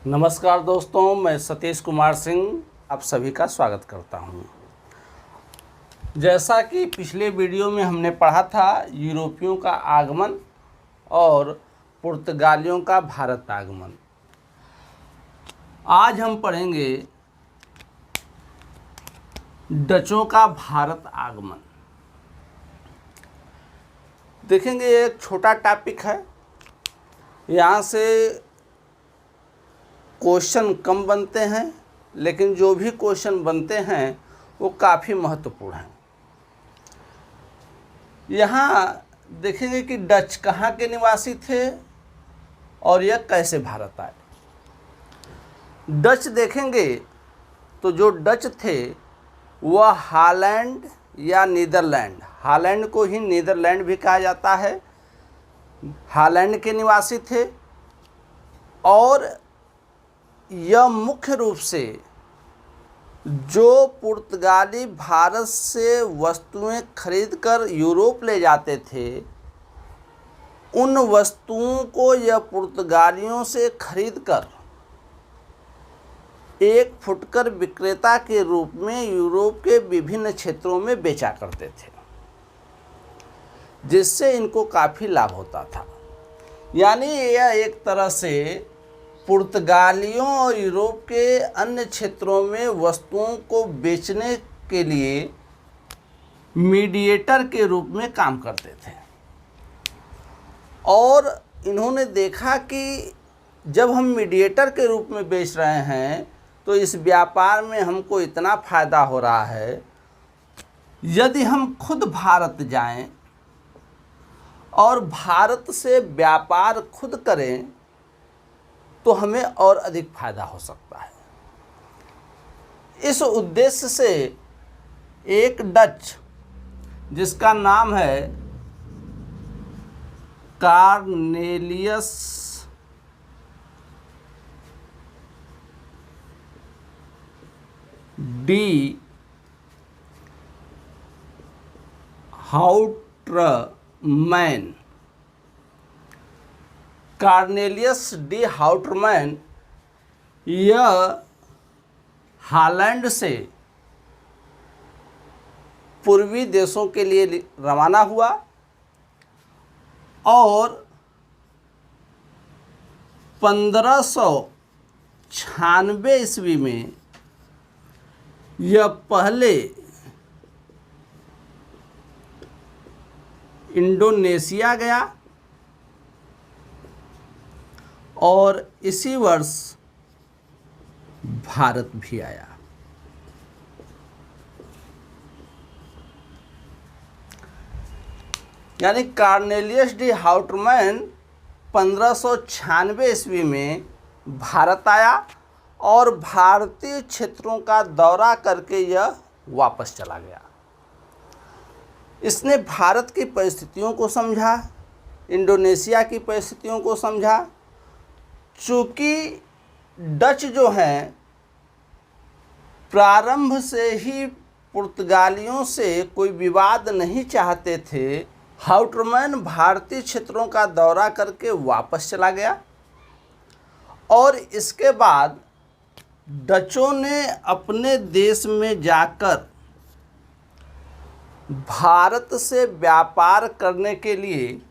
नमस्कार दोस्तों, मैं सतीश कुमार सिंह आप सभी का स्वागत करता हूं। जैसा कि पिछले वीडियो में हमने पढ़ा था यूरोपियों का आगमन और पुर्तगालियों का भारत आगमन, आज हम पढ़ेंगे डचों का भारत आगमन। देखेंगे एक छोटा टॉपिक है, यहाँ से क्वेश्चन कम बनते हैं, लेकिन जो भी क्वेश्चन बनते हैं वो काफ़ी महत्वपूर्ण हैं। यहाँ देखेंगे कि डच कहाँ के निवासी थे और यह कैसे भारत आए। डच देखेंगे तो जो डच थे वह हॉलैंड या नीदरलैंड, हॉलैंड को ही नीदरलैंड भी कहा जाता है, हॉलैंड के निवासी थे। और यह मुख्य रूप से जो पुर्तगाली भारत से वस्तुएं खरीदकर यूरोप ले जाते थे, उन वस्तुओं को यह पुर्तगालियों से खरीदकर एक फुटकर विक्रेता के रूप में यूरोप के विभिन्न क्षेत्रों में बेचा करते थे, जिससे इनको काफ़ी लाभ होता था। यानी यह एक तरह से पुर्तगालियों और यूरोप के अन्य क्षेत्रों में वस्तुओं को बेचने के लिए मीडिएटर के रूप में काम करते थे। और इन्होंने देखा कि जब हम मीडिएटर के रूप में बेच रहे हैं तो इस व्यापार में हमको इतना फ़ायदा हो रहा है, यदि हम खुद भारत जाएं और भारत से व्यापार खुद करें तो हमें और अधिक फायदा हो सकता है। इस उद्देश्य से एक डच जिसका नाम है कार्नेलियस डी हाउट्रमैन, कार्नेलियस डी हाउट्रमैन यह हॉलैंड से पूर्वी देशों के लिए रवाना हुआ और 1596 ईस्वी में यह पहले इंडोनेशिया गया और इसी वर्ष भारत भी आया। यानी कार्नेलियस डी हाउट्रमैन 1596 ईस्वी में भारत आया और भारतीय क्षेत्रों का दौरा करके यह वापस चला गया। इसने भारत की परिस्थितियों को समझा, इंडोनेशिया की परिस्थितियों को समझा। चूँकि डच जो हैं प्रारंभ से ही पुर्तगालियों से कोई विवाद नहीं चाहते थे, हाउट्रमैन भारतीय क्षेत्रों का दौरा करके वापस चला गया और इसके बाद डचों ने अपने देश में जाकर भारत से व्यापार करने के लिए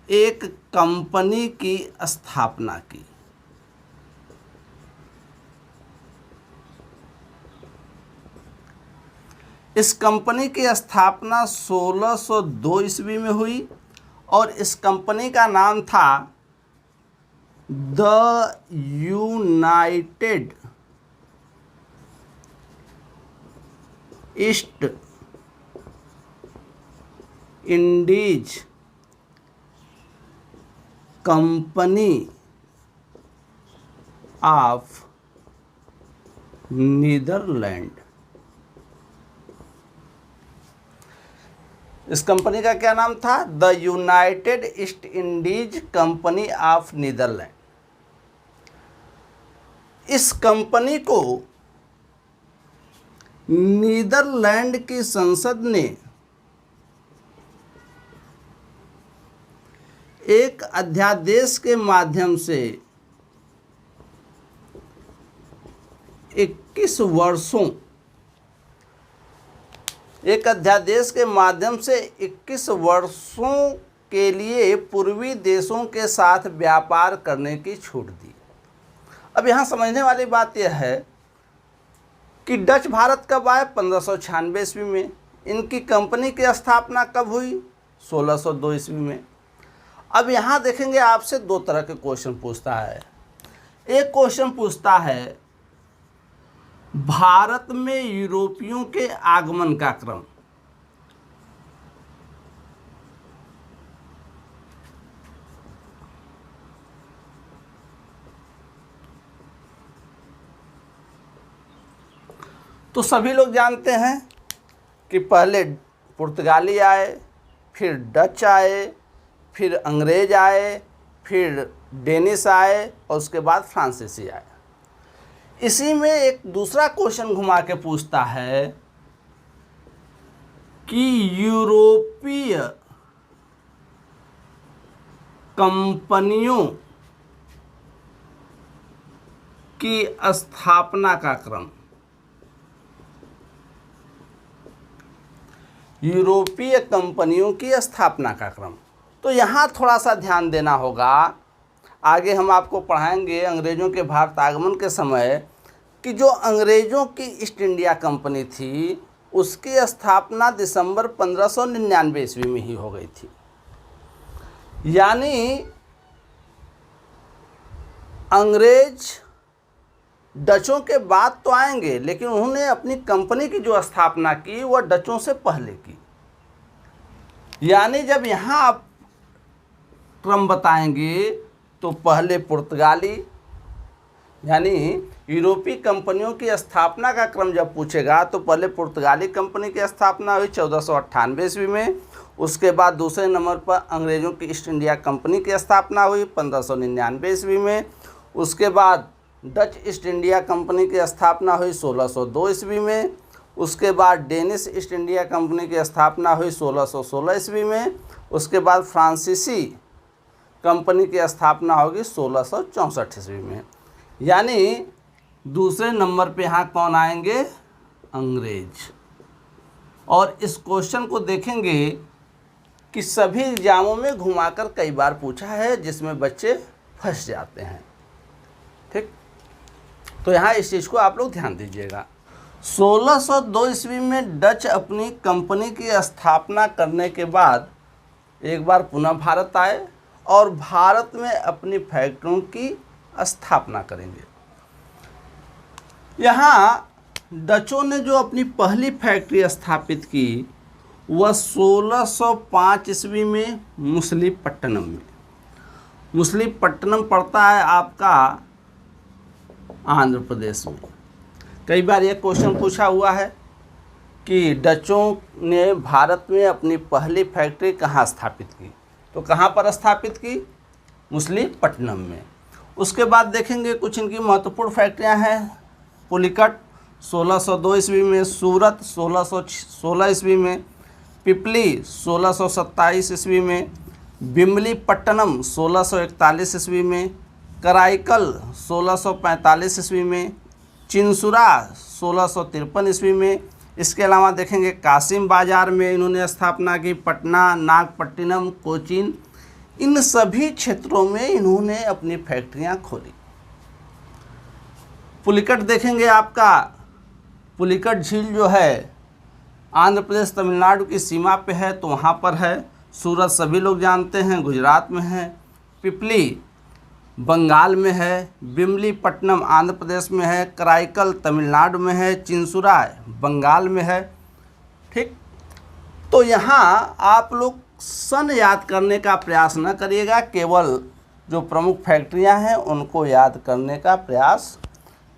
एक कंपनी की स्थापना की। इस कंपनी की स्थापना 1602 ईस्वी में हुई और इस कंपनी का नाम था the United East Indies Company of Netherland. इस कंपनी का क्या नाम था? The United East Indies Company of Netherland. इस कंपनी को नीदरलैंड की संसद ने एक अध्यादेश के माध्यम से 21 वर्षों, एक अध्यादेश के माध्यम से 21 वर्षों के लिए पूर्वी देशों के साथ व्यापार करने की छूट दी। अब यहाँ समझने वाली बात यह है कि डच भारत कब आए? 1596 ईस्वी में। इनकी कंपनी की स्थापना कब हुई? 1602 ईस्वी में। अब यहाँ देखेंगे आपसे दो तरह के क्वेश्चन पूछता है। एक क्वेश्चन पूछता है भारत में यूरोपियों के आगमन का क्रम। तो सभी लोग जानते हैं कि पहले पुर्तगाली आए, फिर डच आए, फिर अंग्रेज आए, फिर डेनिश आए और उसके बाद फ्रांसीसी आए। इसी में एक दूसरा क्वेश्चन घुमा के पूछता है कि यूरोपीय कंपनियों की स्थापना का क्रम। यूरोपीय कंपनियों की स्थापना का क्रम। तो यहाँ थोड़ा सा ध्यान देना होगा। आगे हम आपको पढ़ाएंगे अंग्रेज़ों के भारत आगमन के समय कि जो अंग्रेज़ों की ईस्ट इंडिया कंपनी थी उसकी स्थापना दिसंबर 1599 ईस्वी में ही हो गई थी। यानी अंग्रेज डचों के बाद तो आएंगे, लेकिन उन्होंने अपनी कंपनी की जो स्थापना की वह डचों से पहले की। यानी जब यहाँ आप क्रम बताएंगे तो पहले पुर्तगाली, यानी यूरोपीय कंपनियों की स्थापना का क्रम जब पूछेगा तो पहले पुर्तगाली कंपनी की स्थापना हुई 1498 ईस्वी में। उसके बाद दूसरे नंबर पर अंग्रेज़ों की ईस्ट इंडिया कंपनी की स्थापना हुई 1599 ईस्वी में। उसके बाद डच ईस्ट इंडिया कंपनी की स्थापना हुई 1602 ईस्वी में। उसके बाद डेनिश ईस्ट इंडिया कंपनी की स्थापना हुई 1616 ईस्वी में। उसके बाद फ्रांसीसी कंपनी की स्थापना होगी 1664 ईस्वी में। यानी दूसरे नंबर पे यहाँ कौन आएंगे? अंग्रेज। और इस क्वेश्चन को देखेंगे कि सभी एग्जामों में घुमाकर कई बार पूछा है, जिसमें बच्चे फंस जाते हैं। ठीक, तो यहाँ इस चीज़ को आप लोग ध्यान दीजिएगा। 1602 ईस्वी में डच अपनी कंपनी की स्थापना करने के बाद एक बार पुनः भारत आए और भारत में अपनी फैक्ट्रियों की स्थापना करेंगे। यहाँ डचों ने जो अपनी पहली फैक्ट्री स्थापित की वह 1605 ईस्वी में मुसलीपट्टनम में। मुसलीपट्टनम पड़ता है आपका आंध्र प्रदेश में। कई बार ये क्वेश्चन पूछा हुआ है कि डचों ने भारत में अपनी पहली फैक्ट्री कहाँ स्थापित की, तो कहाँ पर स्थापित की? मुसलीपट्टनम में। उसके बाद देखेंगे कुछ इनकी महत्वपूर्ण फैक्ट्रियाँ हैं। पुलिकट 1602 ईस्वी में, सूरत 1616 ईस्वी में, पिपली 1627 ईस्वी में, बिमलीपट्टनम 1641 ईस्वी में, कराईकल 1645 ईस्वी में, चिंसुरा 1653 ईस्वी में। इसके अलावा देखेंगे कासिम बाज़ार में इन्होंने स्थापना की, पटना, नागपट्टिनम, कोचीन, इन सभी क्षेत्रों में इन्होंने अपनी फैक्ट्रियां खोली। पुलिकट देखेंगे आपका, पुलिकट झील जो है आंध्र प्रदेश तमिलनाडु की सीमा पे है, तो वहाँ पर है। सूरत सभी लोग जानते हैं गुजरात में है। पिपली बंगाल में है। बिमलीपट्टनम आंध्र प्रदेश में है। कराईकल तमिलनाडु में है। चिंसुरा बंगाल में है। ठीक, तो यहाँ आप लोग सन याद करने का प्रयास न करिएगा, केवल जो प्रमुख फैक्ट्रियाँ हैं उनको याद करने का प्रयास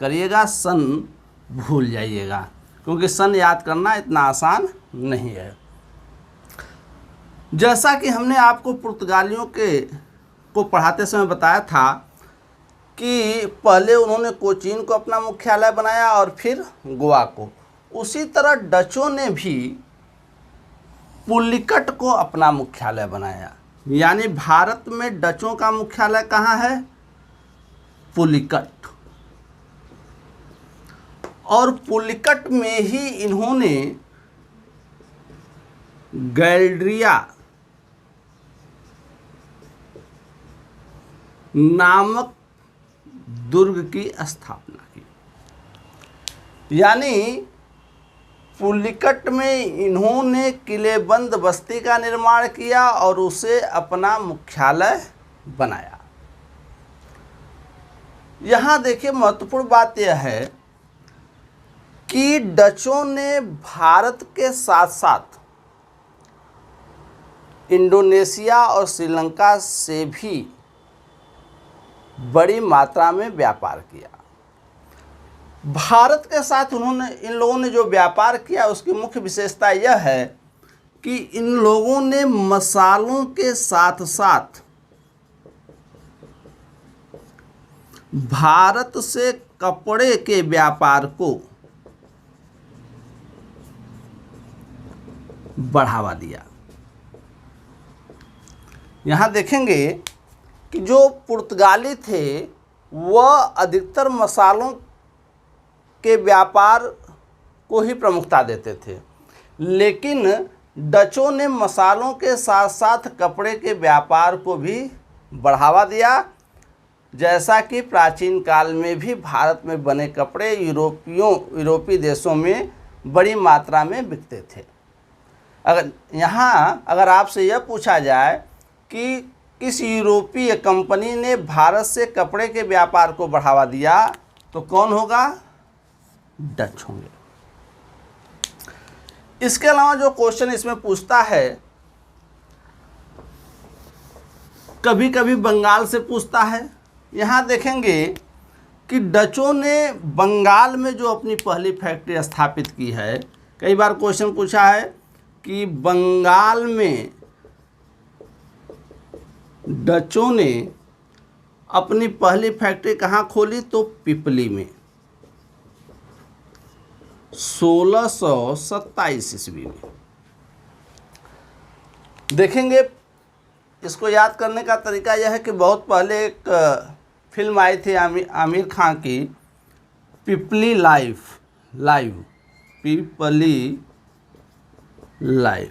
करिएगा। सन भूल जाइएगा, क्योंकि सन याद करना इतना आसान नहीं है। जैसा कि हमने आपको पुर्तगालियों को पढ़ाते समय बताया था कि पहले उन्होंने कोचीन को अपना मुख्यालय बनाया और फिर गोवा को, उसी तरह डचों ने भी पुलिकट को अपना मुख्यालय बनाया। यानी भारत में डचों का मुख्यालय कहाँ है? पुलिकट। और पुलिकट में ही इन्होंने गैल्ड्रिया नामक दुर्ग की स्थापना की। यानी पुलिकट में इन्होंने किलेबंद बस्ती का निर्माण किया और उसे अपना मुख्यालय बनाया। यहाँ देखिए महत्वपूर्ण बात यह है कि डचों ने भारत के साथ साथ इंडोनेशिया और श्रीलंका से भी बड़ी मात्रा में व्यापार किया। भारत के साथ इन लोगों ने जो व्यापार किया उसकी मुख्य विशेषता यह है कि इन लोगों ने मसालों के साथ साथ भारत से कपड़े के व्यापार को बढ़ावा दिया। यहाँ देखेंगे कि जो पुर्तगाली थे वह अधिकतर मसालों के व्यापार को ही प्रमुखता देते थे, लेकिन डचों ने मसालों के साथ साथ कपड़े के व्यापार को भी बढ़ावा दिया। जैसा कि प्राचीन काल में भी भारत में बने कपड़े यूरोपीय देशों में बड़ी मात्रा में बिकते थे। अगर आपसे यह पूछा जाए कि किस यूरोपीय कंपनी ने भारत से कपड़े के व्यापार को बढ़ावा दिया तो कौन होगा? डच होंगे। इसके अलावा जो क्वेश्चन इसमें पूछता है, कभी कभी बंगाल से पूछता है। यहाँ देखेंगे कि डचों ने बंगाल में जो अपनी पहली फैक्ट्री स्थापित की है, कई बार क्वेश्चन पूछा है कि बंगाल में डचों ने अपनी पहली फैक्ट्री कहाँ खोली तो पिपली में 1627 ईस्वी में। देखेंगे इसको याद करने का तरीका यह है कि बहुत पहले एक फिल्म आई थी आमिर खान की, पिपली लाइव पिपली लाइव,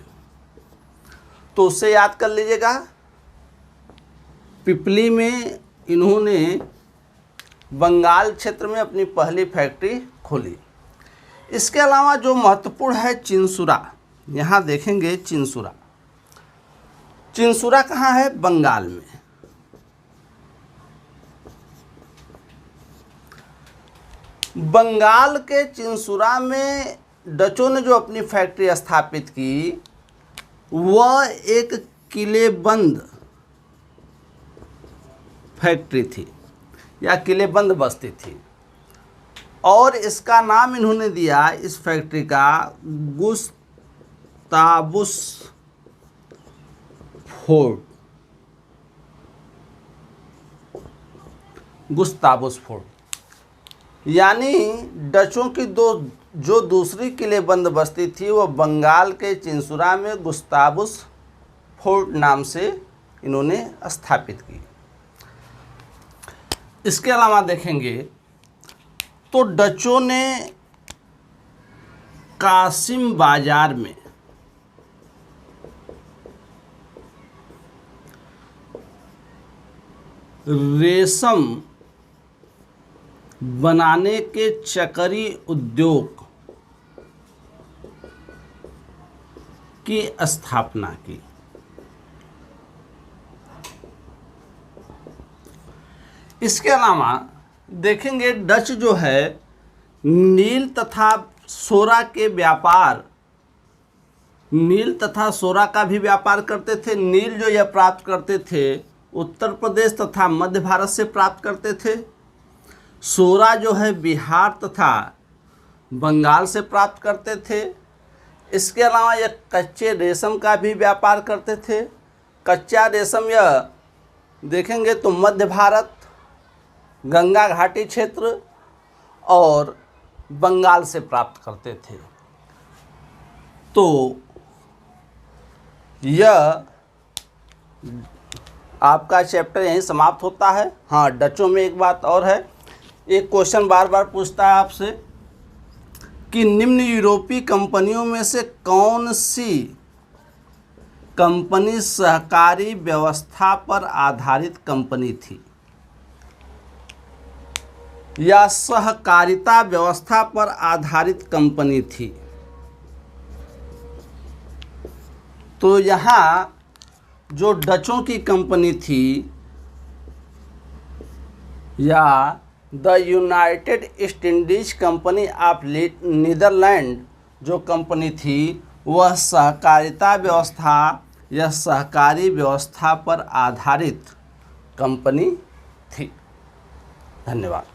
तो उससे याद कर लीजिएगा। पिपली में इन्होंने बंगाल क्षेत्र में अपनी पहली फैक्ट्री खोली। इसके अलावा जो महत्वपूर्ण है चिंसुरा, यहाँ देखेंगे चिंसुरा कहाँ है? बंगाल में। बंगाल के चिंसुरा में डचों ने जो अपनी फैक्ट्री स्थापित की वह एक किलेबंद फैक्ट्री थी या किलेबंद बस्ती थी, और इसका नाम इन्होंने दिया इस फैक्ट्री का गुस्ताबुस फोर्ट। यानी डचों की जो दूसरी किलेबंद बस्ती थी वह बंगाल के चिंसुरा में गुस्ताबुस फोर्ट नाम से इन्होंने स्थापित की। इसके अलावा देखेंगे तो डचों ने कासिम बाजार में रेशम बनाने के चकरी उद्योग की स्थापना की। इसके अलावा देखेंगे डच जो है नील तथा सोरा का भी व्यापार करते थे। नील जो यह प्राप्त करते थे उत्तर प्रदेश तथा मध्य भारत से प्राप्त करते थे। सोरा जो है बिहार तथा बंगाल से प्राप्त करते थे। इसके अलावा यह कच्चे रेशम का भी व्यापार करते थे। कच्चा रेशम यह देखेंगे तो मध्य भारत, गंगा घाटी क्षेत्र और बंगाल से प्राप्त करते थे। तो यह आपका चैप्टर यहीं समाप्त होता है। हाँ, डचों में एक बात और है, एक क्वेश्चन बार बार पूछता है आपसे कि निम्न यूरोपीय कंपनियों में से कौन सी कंपनी सहकारी व्यवस्था पर आधारित कंपनी थी या सहकारिता व्यवस्था पर आधारित कंपनी थी। तो यहाँ जो डचों की कंपनी थी या the United East Indies Company of Netherland जो कंपनी थी वह सहकारिता व्यवस्था या सहकारी व्यवस्था पर आधारित कंपनी थी। धन्यवाद।